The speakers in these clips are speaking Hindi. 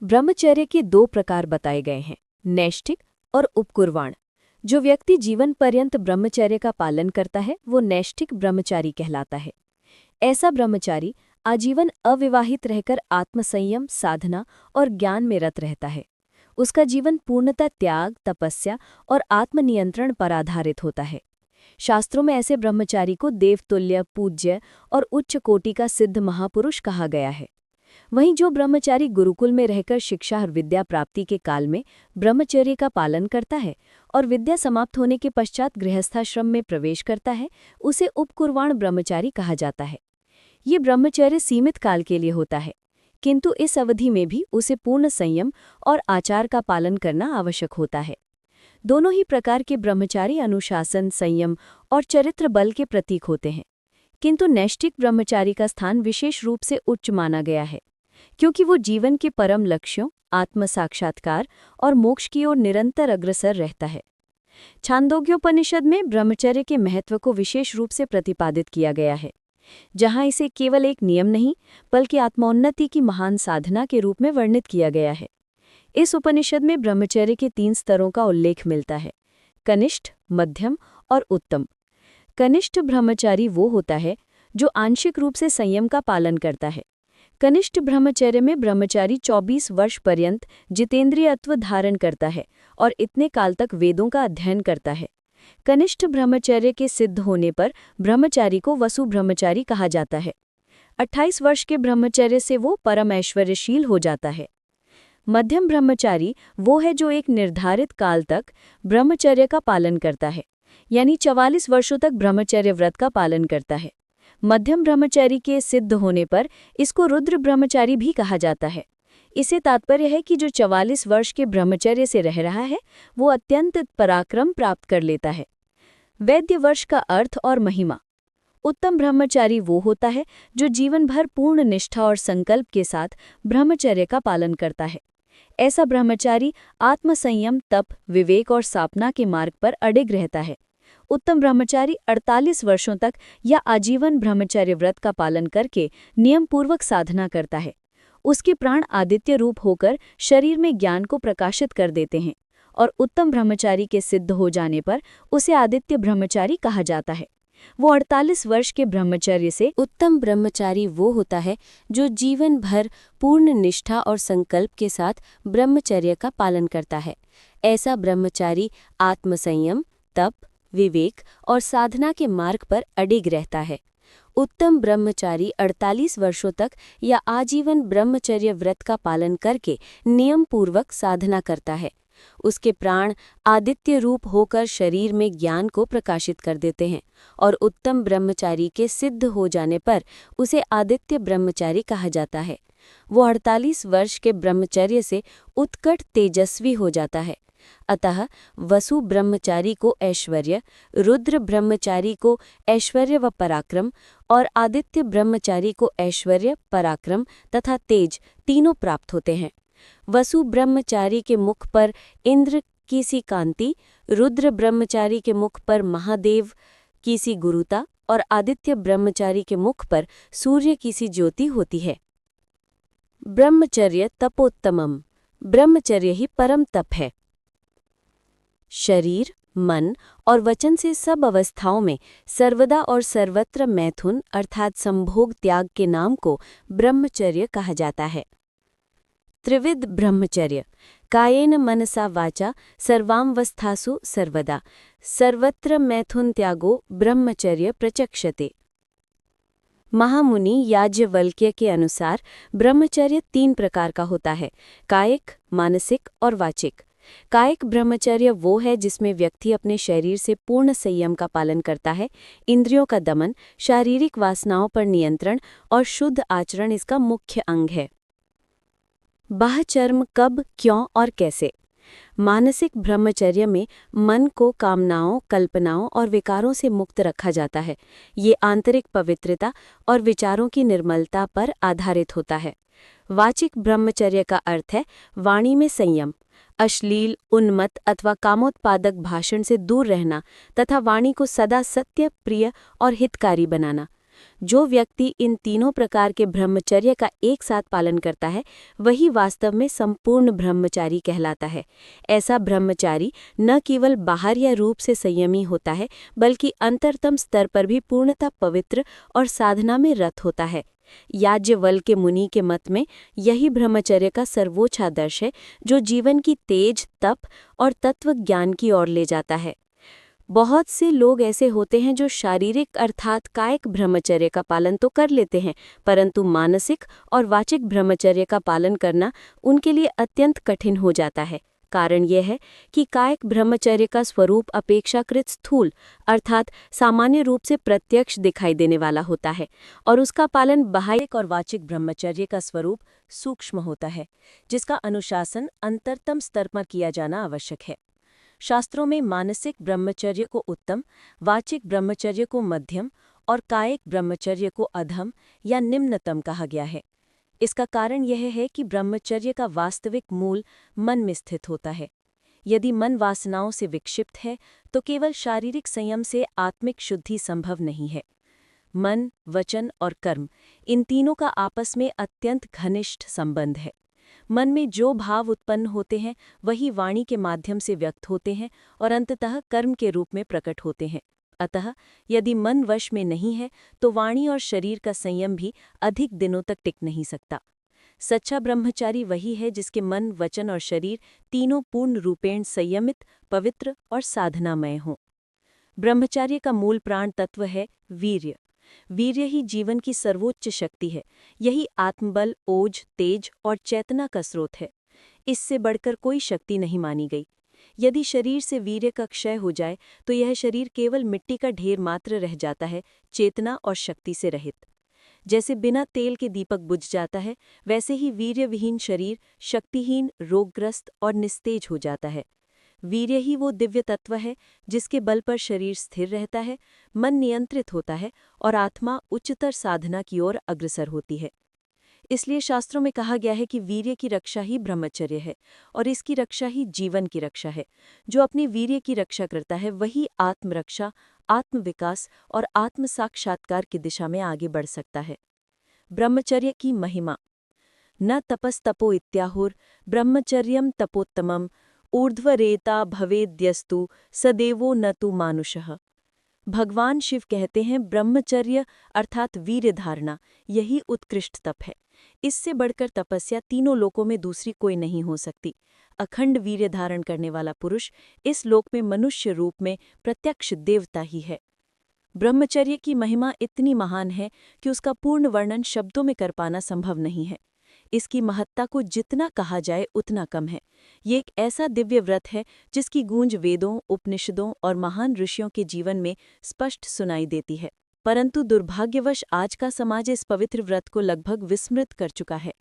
ब्रह्मचर्य के दो प्रकार बताए गए हैं, नैष्ठिक और उपकुर्वाण। जो व्यक्ति जीवन पर्यंत ब्रह्मचर्य का पालन करता है वो नैष्ठिक ब्रह्मचारी कहलाता है। ऐसा ब्रह्मचारी आजीवन अविवाहित रहकर आत्मसंयम, साधना और ज्ञान में रत रहता है। उसका जीवन पूर्णतः त्याग, तपस्या और आत्मनियंत्रण पर आधारित होता है। शास्त्रों में ऐसे ब्रह्मचारी को देवतुल्य, पूज्य और उच्च कोटि का सिद्ध महापुरुष कहा गया है। वहीं जो ब्रह्मचारी गुरुकुल में रहकर शिक्षा और विद्या प्राप्ति के काल में ब्रह्मचर्य का पालन करता है और विद्या समाप्त होने के पश्चात गृहस्थाश्रम में प्रवेश करता है, उसे उपकुर्वाण ब्रह्मचारी कहा जाता है। ये ब्रह्मचर्य सीमित काल के लिए होता है, किंतु इस अवधि में भी उसे पूर्ण संयम और आचार का पालन करना आवश्यक होता है। दोनों ही प्रकार के ब्रह्मचारी अनुशासन, संयम और चरित्र बल के प्रतीक होते हैं, किंतु नैष्ठिक ब्रह्मचारी का स्थान विशेष रूप से उच्च माना गया है, क्योंकि वो जीवन के परम लक्ष्यों, आत्म साक्षात्कार और मोक्ष की ओर निरंतर अग्रसर रहता है। छांदोग्योपनिषद में ब्रह्मचर्य के महत्व को विशेष रूप से प्रतिपादित किया गया है, जहां इसे केवल एक नियम नहीं बल्कि आत्मोन्नति की महान साधना के रूप में वर्णित किया गया है। इस उपनिषद में ब्रह्मचर्य के 3 स्तरों का उल्लेख मिलता है: कनिष्ठ, मध्यम और उत्तम। कनिष्ठ ब्रह्मचारी वो होता है जो आंशिक रूप से संयम का पालन करता है। कनिष्ठ ब्रह्मचर्य में ब्रह्मचारी 24 वर्ष पर्यंत जितेंद्रियत्व धारण करता है और इतने काल तक वेदों का अध्ययन करता है। कनिष्ठ ब्रह्मचर्य के सिद्ध होने पर ब्रह्मचारी को वसु ब्रह्मचारी कहा जाता है। 28 वर्ष के ब्रह्मचर्य से वो परम ऐश्वर्यशील हो जाता है। मध्यम ब्रह्मचारी वो है जो एक निर्धारित काल तक ब्रह्मचर्य का पालन करता है, यानी 44 वर्षों तक ब्रह्मचर्य व्रत का पालन करता है। मध्यम ब्रह्मचारी के सिद्ध होने पर इसको रुद्र ब्रह्मचारी भी कहा जाता है। इसे तात्पर्य है कि जो 44 वर्ष के ब्रह्मचर्य से रह रहा है वो अत्यंत पराक्रम प्राप्त कर लेता है। वैद्य वर्ष का अर्थ और महिमा। उत्तम ब्रह्मचारी वो होता है जो जीवन भर पूर्ण निष्ठा और संकल्प के साथ ब्रह्मचर्य का पालन करता है। ऐसा ब्रह्मचारी आत्मसंयम, तप, विवेक और साधना के मार्ग पर अडिग रहता है। उत्तम ब्रह्मचारी 48 वर्षों तक या आजीवन ब्रह्मचर्य व्रत का पालन करके नियमपूर्वक साधना करता है। उसके प्राण आदित्य रूप होकर शरीर में ज्ञान को प्रकाशित कर देते हैं और उत्तम ब्रह्मचारी के सिद्ध हो जाने पर उसे आदित्य ब्रह्मचारी कहा जाता है। वो 48 वर्ष के ब्रह्मचर्य से उत्तम ब्रह्मचारी वो होता है जो जीवन भर पूर्ण निष्ठा और संकल्प के साथ ब्रह्मचर्य का पालन करता है। ऐसा ब्रह्मचारी आत्मसंयम, तप, विवेक और साधना के मार्ग पर अडिग रहता है। उत्तम ब्रह्मचारी 48 वर्षों तक या आजीवन ब्रह्मचर्य व्रत का पालन करके नियमपूर्वक साधना करता है। उसके प्राण आदित्य रूप होकर शरीर में ज्ञान को प्रकाशित कर देते हैं और उत्तम ब्रह्मचारी के सिद्ध हो जाने पर उसे आदित्य ब्रह्मचारी कहा जाता है। वो 48 वर्ष के ब्रह्मचर्य से उत्कट तेजस्वी हो जाता है। अतः वसु ब्रह्मचारी को ऐश्वर्य, रुद्र ब्रह्मचारी को ऐश्वर्य व पराक्रम और आदित्य ब्रह्मचारी को ऐश्वर्य, पराक्रम तथा तेज तीनों प्राप्त होते हैं। वसु ब्रह्मचारी के मुख पर इंद्र की सी कांति, रुद्र ब्रह्मचारी के मुख पर महादेव की सी गुरुता और आदित्य ब्रह्मचारी के मुख पर सूर्य की सी ज्योति होती है। ब्रह्मचर्य तपोत्तमम। ब्रह्मचर्य ही परम तप है। शरीर, मन और वचन से सब अवस्थाओं में सर्वदा और सर्वत्र मैथुन अर्थात संभोग त्याग के नाम को ब्रह्मचर्य कहा जाता है। त्रिविध ब्रह्मचर्य। कायेन मनसा वाचा सर्वावस्थासु सर्वदा सर्वत्र मैथुन त्यागो ब्रह्मचर्य प्रचक्षते। महामुनि याज्ञवल्क्य के अनुसार ब्रह्मचर्य 3 प्रकार का होता है: कायिक, मानसिक और वाचिक। कायिक ब्रह्मचर्य वो है जिसमें व्यक्ति अपने शरीर से पूर्ण संयम का पालन करता है। इंद्रियों का दमन, शारीरिक वासनाओं पर नियंत्रण और शुद्ध आचरण इसका मुख्य अंग है। बाह्यचर्म कब, क्यों और कैसे। मानसिक ब्रह्मचर्य में मन को कामनाओं, कल्पनाओं और विकारों से मुक्त रखा जाता है। ये आंतरिक पवित्रता और विचारों की निर्मलता पर आधारित होता है। वाचिक ब्रह्मचर्य का अर्थ है वाणी में संयम, अश्लील, उन्मत्त अथवा कामोत्पादक भाषण से दूर रहना तथा वाणी को सदा सत्य, प्रिय और हितकारी बनाना। जो व्यक्ति इन तीनों प्रकार के ब्रह्मचर्य का एक साथ पालन करता है वही वास्तव में संपूर्ण ब्रह्मचारी कहलाता है। ऐसा ब्रह्मचारी न केवल बाहर या रूप से संयमी होता है बल्कि अंतरतम स्तर पर भी पूर्णतः पवित्र और साधना में रत होता है। याज्ञवल्क्य मुनि के मत में यही ब्रह्मचर्य का सर्वोच्च आदर्श है जो जीवन की तेज, तप और तत्व ज्ञान की ओर ले जाता है। बहुत से लोग ऐसे होते हैं जो शारीरिक अर्थात कायिक ब्रह्मचर्य का पालन तो कर लेते हैं, परंतु मानसिक और वाचिक ब्रह्मचर्य का पालन करना उनके लिए अत्यंत कठिन हो जाता है। कारण यह है कि कायिक ब्रह्मचर्य का स्वरूप अपेक्षाकृत स्थूल अर्थात सामान्य रूप से प्रत्यक्ष दिखाई देने वाला होता है और उसका पालन बाह्यिक और वाचिक ब्रह्मचर्य का स्वरूप सूक्ष्म होता है, जिसका अनुशासन अंतरतम स्तर पर किया जाना आवश्यक है। शास्त्रों में मानसिक ब्रह्मचर्य को उत्तम, वाचिक ब्रह्मचर्य को मध्यम और कायिक ब्रह्मचर्य को अधम या निम्नतम कहा गया है। इसका कारण यह है कि ब्रह्मचर्य का वास्तविक मूल मन में स्थित होता है। यदि मन वासनाओं से विक्षिप्त है तो केवल शारीरिक संयम से आत्मिक शुद्धि संभव नहीं है। मन, वचन और कर्म इन तीनों का आपस में अत्यंत घनिष्ठ संबंध है। मन में जो भाव उत्पन्न होते हैं वही वाणी के माध्यम से व्यक्त होते हैं और अंततः कर्म के रूप में प्रकट होते हैं। अतः यदि मन वश में नहीं है तो वाणी और शरीर का संयम भी अधिक दिनों तक टिक नहीं सकता। सच्चा ब्रह्मचारी वही है जिसके मन, वचन और शरीर तीनों पूर्ण रूपेण संयमित, पवित्र और साधनामय हों। ब्रह्मचार्य का मूल प्राण तत्व है वीर्य। वीर्य ही जीवन की सर्वोच्च शक्ति है। यही आत्मबल, ओज, तेज और चेतना का स्रोत है। इससे बढ़कर कोई शक्ति नहीं मानी गई। यदि शरीर से वीर्य का क्षय हो जाए तो यह शरीर केवल मिट्टी का ढेर मात्र रह जाता है, चेतना और शक्ति से रहित। जैसे बिना तेल के दीपक बुझ जाता है, वैसे ही वीर्यविहीन शरीर शक्तिहीन, रोगग्रस्त और निस्तेज हो जाता है। वीर्य ही वो दिव्य तत्व है जिसके बल पर शरीर स्थिर रहता है, मन नियंत्रित होता है और आत्मा उच्चतर साधना की ओर अग्रसर होती है। इसलिए शास्त्रों में कहा गया है कि वीर्य की रक्षा ही ब्रह्मचर्य है और इसकी रक्षा ही जीवन की रक्षा है। जो अपने वीर्य की रक्षा करता है वही आत्मरक्षा, आत्मविकास और आत्म साक्षात्कार की दिशा में आगे बढ़ सकता है। ब्रह्मचर्य की महिमा। न तपस्तपो इत्याहुर ब्रह्मचर्यम तपोत्तमम ऊर्ध्वरेता भवेद्यस्तु सदेवो न तु मानुषः। भगवान शिव कहते हैं ब्रह्मचर्य अर्थात वीर्य धारणा यही उत्कृष्ट तप है। इससे बढ़कर तपस्या तीनों लोकों में दूसरी कोई नहीं हो सकती। अखंड वीर्य धारण करने वाला पुरुष इस लोक में मनुष्य रूप में प्रत्यक्ष देवता ही है। ब्रह्मचर्य की महिमा इतनी महान है कि उसका पूर्ण वर्णन शब्दों में कर पाना संभव नहीं है। इसकी महत्ता को जितना कहा जाए उतना कम है। ये एक ऐसा दिव्य व्रत है जिसकी गूंज वेदों, उपनिषदों और महान ऋषियों के जीवन में स्पष्ट सुनाई देती है। परंतु दुर्भाग्यवश आज का समाज इस पवित्र व्रत को लगभग विस्मृत कर चुका है।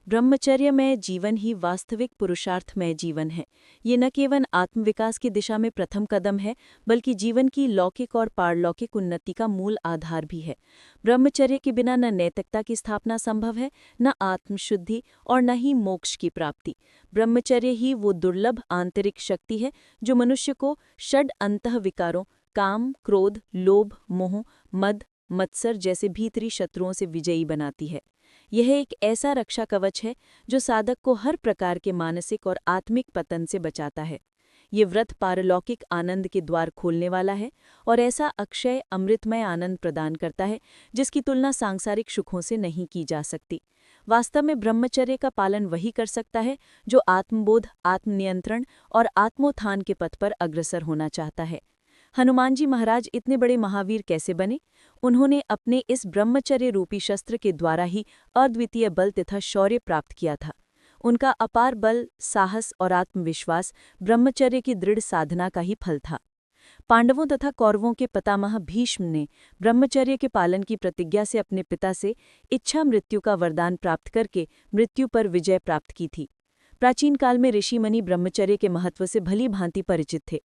ब्रह्मचर्यमय जीवन ही वास्तविक पुरुषार्थमय जीवन है। ये न केवल आत्मविकास की दिशा में प्रथम कदम है बल्कि जीवन की लौकिक और पारलौकिक उन्नति का मूल आधार भी है। ब्रह्मचर्य के बिना न नैतिकता की स्थापना संभव है, न आत्मशुद्धि और न ही मोक्ष की प्राप्ति। ब्रह्मचर्य ही वो दुर्लभ आंतरिक शक्ति है जो मनुष्य को षड अंतः विकारों काम, क्रोध, लोभ, मोह, मद, मत्सर जैसे भीतरी शत्रुओं से विजयी बनाती है। यह एक ऐसा रक्षा कवच है जो साधक को हर प्रकार के मानसिक और आत्मिक पतन से बचाता है। ये व्रत पारलौकिक आनंद के द्वार खोलने वाला है और ऐसा अक्षय अमृतमय आनंद प्रदान करता है जिसकी तुलना सांसारिक सुखों से नहीं की जा सकती। वास्तव में ब्रह्मचर्य का पालन वही कर सकता है जो आत्मबोध, आत्मनियंत्रण और आत्मोत्थान के पथ पर अग्रसर होना चाहता है। हनुमान जी महाराज इतने बड़े महावीर कैसे बने? उन्होंने अपने इस ब्रह्मचर्य रूपी शस्त्र के द्वारा ही अद्वितीय बल तथा शौर्य प्राप्त किया था। उनका अपार बल, साहस और आत्मविश्वास ब्रह्मचर्य की दृढ़ साधना का ही फल था। पांडवों तथा कौरवों के पितामह भीष्म ने ब्रह्मचर्य के पालन की प्रतिज्ञा से अपने पिता से इच्छा मृत्यु का वरदान प्राप्त करके मृत्यु पर विजय प्राप्त की थी। प्राचीन काल में ऋषि मुनि ब्रह्मचर्य के महत्व से भली भांति परिचित थे।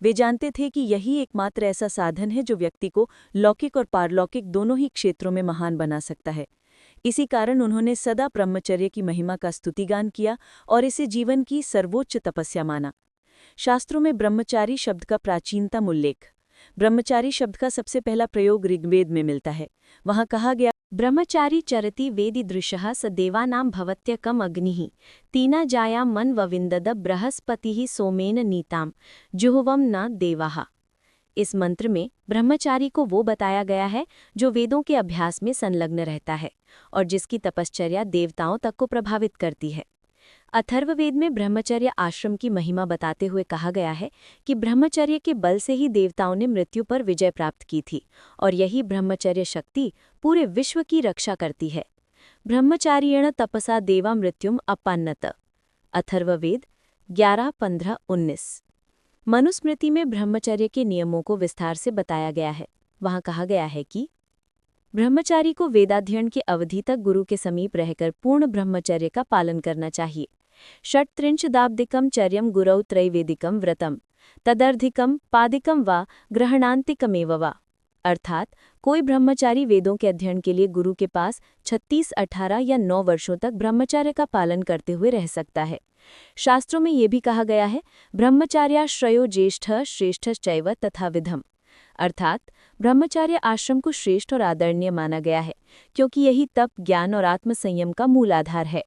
वे जानते थे कि यही एकमात्र ऐसा साधन है जो व्यक्ति को लौकिक और पारलौकिक दोनों ही क्षेत्रों में महान बना सकता है। इसी कारण उन्होंने सदा ब्रह्मचर्य की महिमा का स्तुतिगान किया और इसे जीवन की सर्वोच्च तपस्या माना। शास्त्रों में ब्रह्मचारी शब्द का प्राचीनतम उल्लेख ब्रह्मचारी शब्द का सबसे पहला प्रयोग ऋग्वेद में मिलता है। वहां कहा गया, ब्रह्मचारी चरति वेदि दृशः स देवानां भवत्यकम अग्निः तीना जायां मन वविन्दद बृहस्पतिः सोमेन नीताम जुह्वं न देवाः। इस मंत्र में ब्रह्मचारी को वो बताया गया है जो वेदों के अभ्यास में संलग्न रहता है और जिसकी तपश्चर्या देवताओं तक को प्रभावित करती है। अथर्ववेद में ब्रह्मचर्य आश्रम की महिमा बताते हुए कहा गया है कि ब्रह्मचर्य के बल से ही देवताओं ने मृत्यु पर विजय प्राप्त की थी और यही ब्रह्मचर्य शक्ति पूरे विश्व की रक्षा करती है। ब्रह्मचार्येण तपसा देवा मृत्युम अपान्नत। अथर्ववेद 11-15-19। मनुस्मृति में ब्रह्मचर्य के नियमों को विस्तार से बताया गया है। वहां कहा गया है कि ब्रह्मचारी को वेदाध्ययन की अवधि तक गुरु के समीप रहकर पूर्ण ब्रह्मचर्य का पालन करना चाहिए। षट्त्रिंशदाब्दिकं चर्यं गुरौ त्रैवेदिकं व्रतम तदर्धिकं पादिकं वा ग्रहणान्तिकमेव वा। अर्थात कोई ब्रह्मचारी वेदों के अध्ययन के लिए गुरु के पास 36, 18 या 9 वर्षों तक ब्रह्मचर्य का पालन करते हुए रह सकता है। शास्त्रों में ये भी कहा गया है, ब्रह्मचार्याश्रयो ज्येष्ठः श्रेष्ठश्चैव तथा विधम। अर्थात ब्रह्मचार्य आश्रम को श्रेष्ठ और आदरणीय माना गया है क्योंकि यही तप, ज्ञान और आत्मसंयम का मूल आधार है।